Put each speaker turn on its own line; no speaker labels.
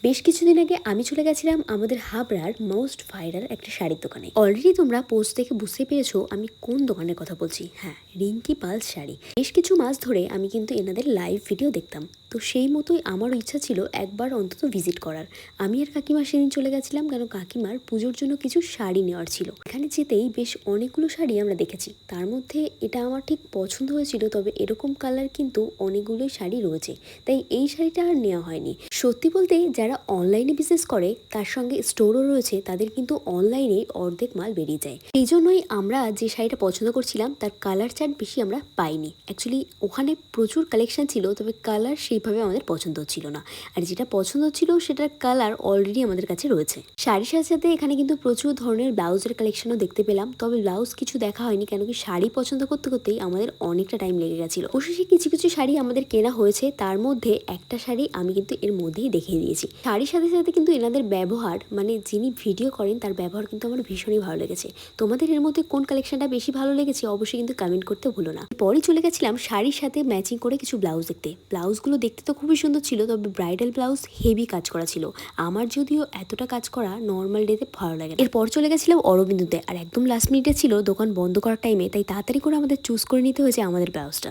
বেশ কিছুদিন আগে আমি চলে গেছিলাম আমাদের হাবড়ার মোস্ট ভাইরাল একটা শাড়ির দোকানে। অলরেডি তোমরা পোস্ট দেখে বুঝতে পেরেছো আমি কোন দোকানের কথা বলছি। হ্যাঁ, রিঙ্কি পাল শাড়ি। বেশ কিছু মাস ধরে আমি কিন্তু এনাদের লাইভ ভিডিও দেখতাম, তো সেই মতোই আমারও ইচ্ছা ছিল একবার অন্তত ভিজিট করার। আমি আর কাকিমা সেদিন চলে গেছিলাম, কেন কাকিমার পুজোর জন্য কিছু শাড়ি নেওয়ার ছিল। এখানে যেতেই বেশ অনেকগুলো শাড়ি আমরা দেখেছি, তার মধ্যে এটা আমার ঠিক পছন্দ হয়েছিল, তবে এরকম কালার কিন্তু অনেকগুলোই শাড়ি রয়েছে, তাই এই শাড়িটা আর নেওয়া হয়নি। সত্যি বলতে যারা অনলাইনে বিজনেস করে তার সঙ্গে স্টোরও রয়েছে, তাদের কিন্তু অনলাইনে অর্ধেক মাল বেরিয়ে যায়। এই জন্যই আমরা যে শাড়িটা পছন্দ করছিলাম তার কালার চার্ট বেশি আমরা পাইনি। অ্যাকচুয়ালি ওখানে প্রচুর কালেকশন ছিল, তবে কালার সেইভাবে আমাদের পছন্দ হচ্ছিল না, আর যেটা পছন্দ ছিল সেটার কালার অলরেডি আমাদের কাছে রয়েছে। শাড়ির সাথে সাথে এখানে কিন্তু প্রচুর ধরনের ব্লাউজের কালেকশনও দেখতে পেলাম, তবে ব্লাউজ কিছু দেখা হয়নি, কেন কি শাড়ি পছন্দ করতে করতেই আমাদের অনেকটা টাইম লেগে গেছিল। অবশ্যই কিছু কিছু শাড়ি আমাদের কেনা হয়েছে, তার মধ্যে একটা শাড়ি আমি কিন্তু এর মধ্যেই দেখিয়ে দিয়েছি। শাড়ির সাথে সাথে কিন্তু এনাদের ব্যবহার, মানে যিনি ভিডিও করেন তার ব্যবহার কিন্তু আমার ভীষণই ভালো লেগেছে। তোমাদের এর মধ্যে কোন কালেকশনটা বেশি ভালো লেগেছে অবশ্যই কিন্তু কমেন্ট করতে ভুলো না। পরে চলে গেছিলাম শাড়ির সাথে ম্যাচিং করে কিছু ব্লাউজ দেখতে। ব্লাউজগুলো দেখতে তো খুবই সুন্দর ছিল, তবে ব্রাইডাল ব্লাউজ হেভি কাজ করা ছিল। আমার যদিও এতটা কাজ করা নর্মাল ডেতে ভালো লাগে না। এরপর চলে গেছিলাম অরবিন্দুতে, আর একদম লাস্ট মিনিটে ছিল দোকান বন্ধ করার টাইমে, তাই তাড়াতাড়ি করে আমাদের চুজ করে নিতে হয়েছে আমাদের ব্লাউজটা।